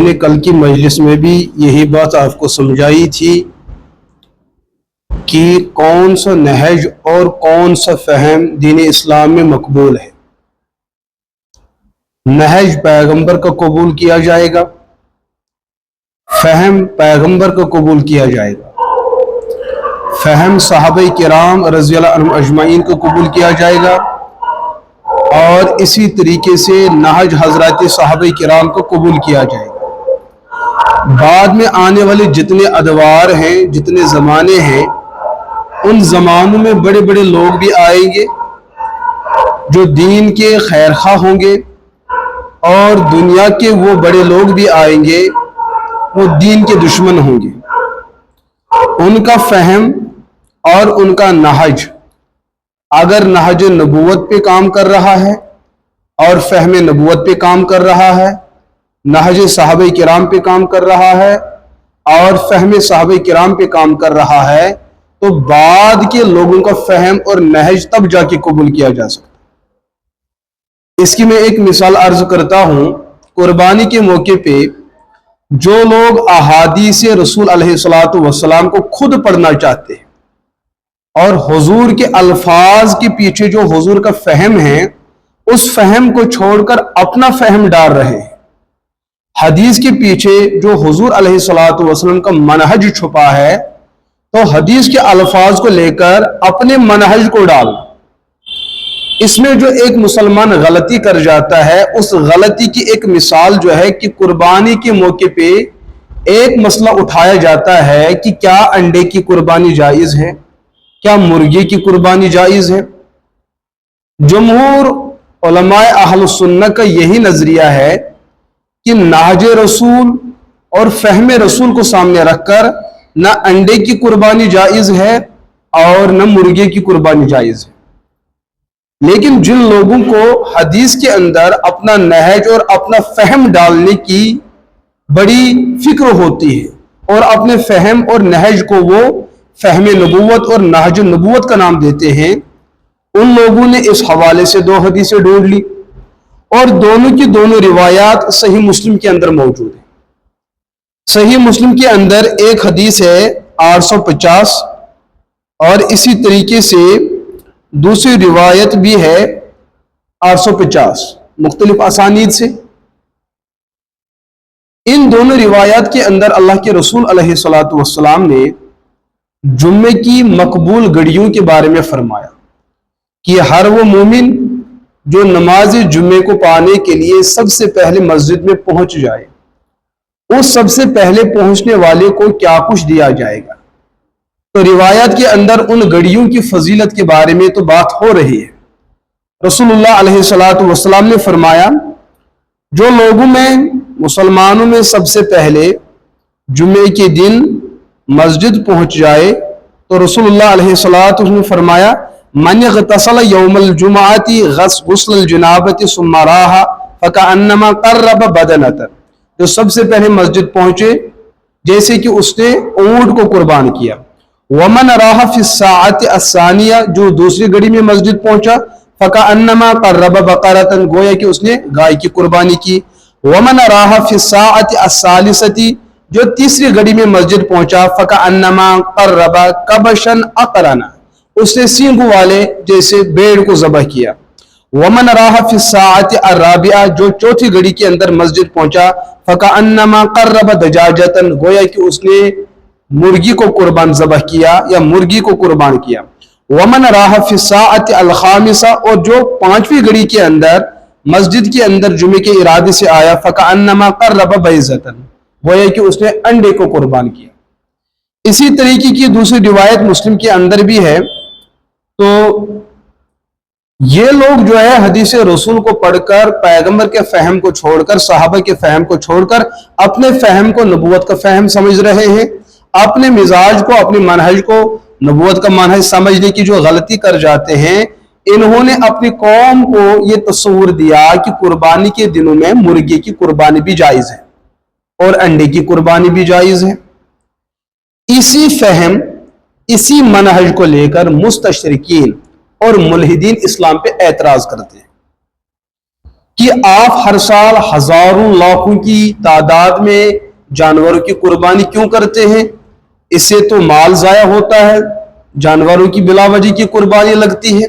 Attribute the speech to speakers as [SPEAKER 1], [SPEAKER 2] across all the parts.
[SPEAKER 1] نے کل کی مجلس میں بھی یہی بات آپ کو سمجھائی تھی کہ کون سا نہج اور کون سا فہم دین اسلام میں مقبول ہے۔ نہج پیغمبر کا قبول کیا جائے گا، فہم پیغمبر کا قبول کیا جائے گا، فہم صحابہ کرام رضی اللہ عنہم اجمعین کو قبول کیا جائے گا، اور اسی طریقے سے نہج حضرات صحابہ کرام کو قبول کیا جائے گا۔ بعد میں آنے والے جتنے ادوار ہیں، جتنے زمانے ہیں، ان زمانوں میں بڑے بڑے لوگ بھی آئیں گے جو دین کے خیر خواہ ہوں گے، اور دنیا کے وہ بڑے لوگ بھی آئیں گے وہ دین کے دشمن ہوں گے۔ ان کا فہم اور ان کا نہج اگر نہج نبوت پہ کام کر رہا ہے اور فہم نبوت پہ کام کر رہا ہے، نہج صحابہ کرام پہ کام کر رہا ہے اور فہم صحابہ کرام پہ کام کر رہا ہے، تو بعد کے لوگوں کا فہم اور نہج تب جا کے قبول کیا جا سکتا ہے۔ اس کی میں ایک مثال عرض کرتا ہوں۔ قربانی کے موقع پہ جو لوگ احادیث رسول علیہ الصلوۃ والسلام کو خود پڑھنا چاہتے ہیں اور حضور کے الفاظ کے پیچھے جو حضور کا فہم ہے اس فہم کو چھوڑ کر اپنا فہم ڈال رہے ہیں، حدیث کے پیچھے جو حضور علیہ الصلوۃ والسلام کا منہج چھپا ہے تو حدیث کے الفاظ کو لے کر اپنے منہج کو ڈال، اس میں جو ایک مسلمان غلطی کر جاتا ہے اس غلطی کی ایک مثال جو ہے کہ قربانی کے موقع پہ ایک مسئلہ اٹھایا جاتا ہے کہ کیا انڈے کی قربانی جائز ہے، کیا مرغی کی قربانی جائز ہے۔ جمہور علماء اہل سنت کا یہی نظریہ ہے کہ نہج رسول اور فہم رسول کو سامنے رکھ کر نہ انڈے کی قربانی جائز ہے اور نہ مرغی کی قربانی جائز ہے۔ لیکن جن لوگوں کو حدیث کے اندر اپنا نہج اور اپنا فہم ڈالنے کی بڑی فکر ہوتی ہے اور اپنے فہم اور نہج کو وہ فہم نبوت اور نہج نبوت کا نام دیتے ہیں، ان لوگوں نے اس حوالے سے دو حدیثیں ڈھونڈ لی اور دونوں کی دونوں روایات صحیح مسلم کے اندر موجود ہیں۔ صحیح مسلم کے اندر ایک حدیث ہے 850 اور اسی طریقے سے دوسری روایت بھی ہے 850 مختلف اسانید سے۔ ان دونوں روایات کے اندر اللہ کے رسول علیہ الصلوۃ والسلام نے جمعے کی مقبول گھڑیوں کے بارے میں فرمایا کہ ہر وہ مومن جو نماز جمعے کو پانے کے لیے سب سے پہلے مسجد میں پہنچ جائے، اس سب سے پہلے پہنچنے والے کو کیا کچھ دیا جائے گا۔ تو روایات کے اندر ان گھڑیوں کی فضیلت کے بارے میں تو بات ہو رہی ہے۔ رسول اللہ علیہ الصلوۃ والسلام نے فرمایا جو لوگوں میں مسلمانوں میں سب سے پہلے جمعے کے دن مسجد پہنچ جائے تو رسول اللہ علیہ الصلوۃ والسلام نے فرمایا من اغتسل یوم الجمعۃ غسل الجنابۃ ثم راح فکأنما قرب بدنۃ، جو سب سے پہلے مسجد پہنچے جیسے کہ اس نے اونٹ کو قربان کیا۔ ومن راح فی الساعۃ الثانیہ، جو دوسری گھڑی میں مسجد پہنچا فکأنما قرب بقرۃ، گویا کہ اس نے گائے کی قربانی کی۔ ومن راح فی الساعۃ الثالثۃ، جو تیسری گھڑی میں مسجد پہنچا فکأنما قرب کبشا اقرنا، اس نے سینگوں والے جیسے بھیڑ کو ذبح کیا۔ ومن راح فی الساعۃ الرابعہ، جو چوتھی گھڑی کے اندر مسجد پہنچا فکأنما قرب دجاجۃ، گویا کہ اس نے مرغی کو قربان ذبح کیا یا مرغی کو قربان کیا۔ ومن راح فی الساعۃ الخامسہ، اور جو پانچویں گھڑی کے اندر مسجد کے اندر جمعے کے ارادے سے آیا فکأنما قرب بیضۃ، گویا کہ اس نے انڈے کو قربان کیا۔ اسی طریقے کی دوسری روایت مسلم کے اندر بھی ہے۔ تو یہ لوگ جو ہے حدیث رسول کو پڑھ کر پیغمبر کے فہم کو چھوڑ کر صحابہ کے فہم کو چھوڑ کر اپنے فہم کو نبوت کا فہم سمجھ رہے ہیں، اپنے مزاج کو اپنے منہج کو نبوت کا منہج سمجھنے کی جو غلطی کر جاتے ہیں، انہوں نے اپنی قوم کو یہ تصور دیا کہ قربانی کے دنوں میں مرغی کی قربانی بھی جائز ہے اور انڈے کی قربانی بھی جائز ہے۔ اسی فہم اسی منہج کو لے کر مستشرقین اور ملحدین اسلام پہ اعتراض کرتے ہیں۔ کہ آپ ہر سال ہزاروں لاکھوں کی تعداد میں جانوروں کی قربانی کیوں کرتے ہیں؟ اس سے تو مال ضائع ہوتا ہے، جانوروں کی بلا وجہ کی قربانی لگتی ہے۔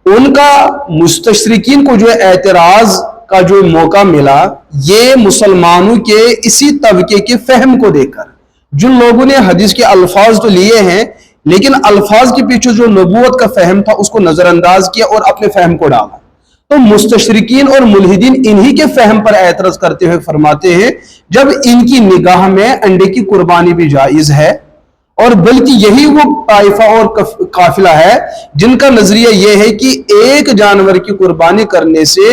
[SPEAKER 1] ان کا مستشرقین کو جو اعتراض کا جو موقع ملا، یہ مسلمانوں کے اسی طبقے کے فہم کو دیکھ کر، جن لوگوں نے حدیث کے الفاظ تو لیے ہیں لیکن الفاظ کے پیچھے جو نبوت کا فہم تھا اس کو نظر انداز کیا اور اپنے فہم کو ڈالا۔ تو مستشرقین اور ملحدین انہی کے فہم پر اعتراض کرتے ہوئے فرماتے ہیں جب ان کی نگاہ میں انڈے کی قربانی بھی جائز ہے، اور بلکہ یہی وہ طائفہ اور قافلہ ہے جن کا نظریہ یہ ہے کہ ایک جانور کی قربانی کرنے سے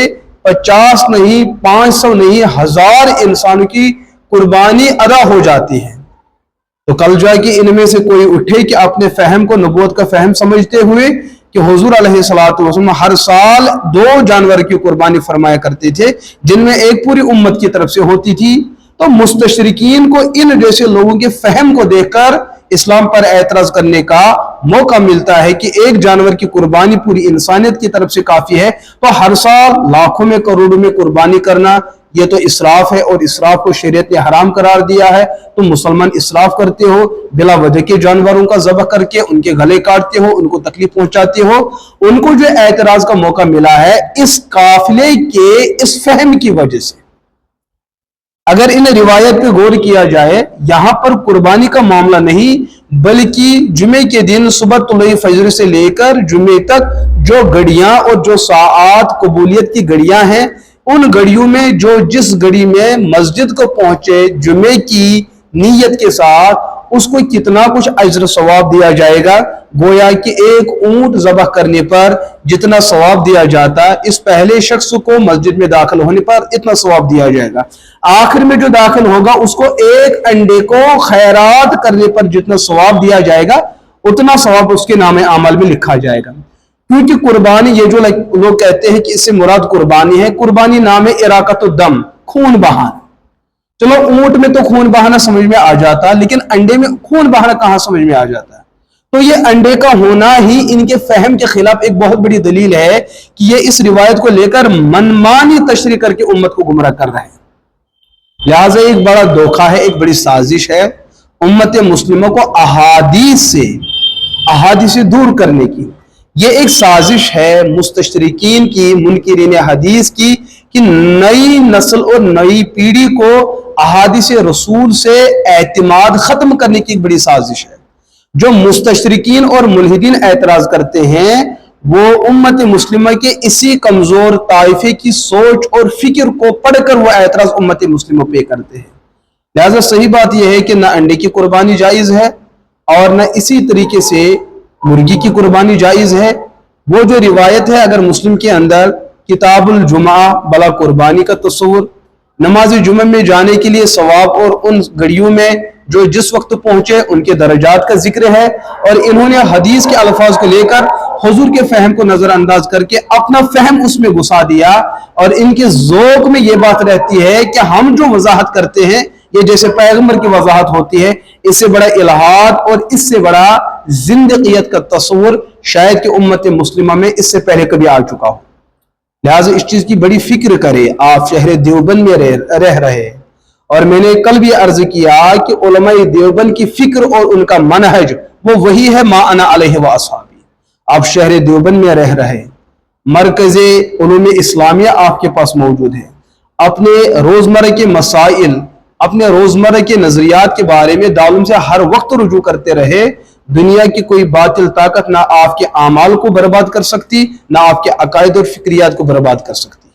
[SPEAKER 1] 50 نہیں، 500 نہیں، 1000 انسانوں کی قربانی ادا ہو جاتی ہے۔ تو کل جائے کہ ان میں سے کوئی اٹھے کہ اپنے فہم کو نبوت کا فہم سمجھتے ہوئے کہ حضور علیہ الصلوۃ والسلام ہر سال 2 جانور کی قربانی فرمایا کرتے تھے جن میں ایک پوری امت کی طرف سے ہوتی تھی، تو مستشرقین کو ان جیسے لوگوں کے فہم کو دیکھ کر اسلام پر اعتراض کرنے کا موقع ملتا ہے کہ ایک جانور کی قربانی پوری انسانیت کی طرف سے کافی ہے، تو ہر سال لاکھوں میں کروڑوں میں قربانی کرنا یہ تو اسراف ہے، اور اسراف کو شریعت نے حرام قرار دیا ہے۔ تم مسلمان اسراف کرتے ہو، بلا وجہ کے جانوروں کا ذبح کر کے ان کے گلے کاٹتے ہو، ان کو تکلیف پہنچاتے ہو۔ ان کو جو اعتراض کا موقع ملا ہے اس قافلے کے اس فہم کی وجہ سے۔ اگر ان روایت پہ غور کیا جائے، یہاں پر قربانی کا معاملہ نہیں بلکہ جمعے کے دن صبح طلوع فجر سے لے کر جمعے تک جو گھڑیاں اور جو ساعات قبولیت کی گھڑیاں ہیں، ان گھڑیوں میں جو جس گھڑی میں مسجد کو پہنچے جمعے کی نیت کے ساتھ، اس کو کتنا کچھ اجر ثواب دیا جائے گا، گویا کہ ایک اونٹ ذبح کرنے پر جتنا ثواب دیا جاتا ہے اس پہلے شخص کو مسجد میں داخل ہونے پر اتنا ثواب دیا جائے گا، آخر میں جو داخل ہوگا اس کو ایک انڈے کو خیرات کرنے پر جتنا ثواب دیا جائے گا اتنا ثواب اس کے نام اعمال میں لکھا جائے گا۔ کیونکہ قربانی، یہ جو لوگ کہتے ہیں کہ اس سے مراد قربانی ہے، قربانی نام ہے اراقۃ الدم، خون بہانا۔ چلو اونٹ میں تو خون بہانا سمجھ میں آ جاتا، لیکن انڈے میں خون بہانا کہاں سمجھ میں آ جاتا ہے؟ تو یہ انڈے کا ہونا ہی ان کے فہم کے خلاف ایک بہت بڑی دلیل ہے کہ یہ اس روایت کو لے کر منمانی تشریح کر کے امت کو گمراہ کر رہے ہیں۔ لہٰذا ایک بڑا دھوکہ ہے، ایک بڑی سازش ہے امت مسلمہ کو احادیث سے دور کرنے کی۔ یہ ایک سازش ہے مستشرقین کی، منکرین حدیث کی، کہ نئی نسل اور نئی پیڑھی کو احادیث رسول سے اعتماد ختم کرنے کی ایک بڑی سازش ہے۔ جو مستشرقین اور ملحدین اعتراض کرتے ہیں وہ امت مسلمہ کے اسی کمزور طائفے کی سوچ اور فکر کو پڑھ کر وہ اعتراض امت مسلمہ پہ کرتے ہیں۔ لہذا صحیح بات یہ ہے کہ نہ انڈے کی قربانی جائز ہے اور نہ اسی طریقے سے مرغی کی قربانی جائز ہے۔ وہ جو روایت ہے اگر مسلم کے اندر کتاب الجمعہ بلا قربانی کا تصور، نماز جمعہ میں جانے کے لیے ثواب اور ان گھڑیوں میں جو جس وقت پہنچے ان کے درجات کا ذکر ہے، اور انہوں نے حدیث کے الفاظ کو لے کر حضور کے فہم کو نظر انداز کر کے اپنا فہم اس میں گھسا دیا، اور ان کے ذوق میں یہ بات رہتی ہے کہ ہم جو وضاحت کرتے ہیں یہ جیسے پیغمبر کی وضاحت ہوتی ہے، اس سے بڑا الہاد اور اس سے بڑا زندقیت کا تصور شاید کہ امت مسلمہ میں اس سے پہلے کبھی آ چکا ہو۔ لہٰذا اس چیز کی بڑی فکر کرے۔ آپ شہر دیوبند میں رہ رہے، اور میں نے کل بھی عرض کیا کہ علماء دیوبند کی فکر اور ان کا منہج وہ وہی ہے ما انا علیہ و اصحابی۔ آپ شہر دیوبند میں رہ رہے، مرکز علوم اسلامیہ آپ کے پاس موجود ہے، اپنے روزمرہ کے مسائل، اپنے روزمرہ کے نظریات کے بارے میں دارالعلوم سے ہر وقت رجوع کرتے رہے۔ دنیا کی کوئی باطل طاقت نہ آپ کے اعمال کو برباد کر سکتی، نہ آپ کے عقائد اور فکریات کو برباد کر سکتی۔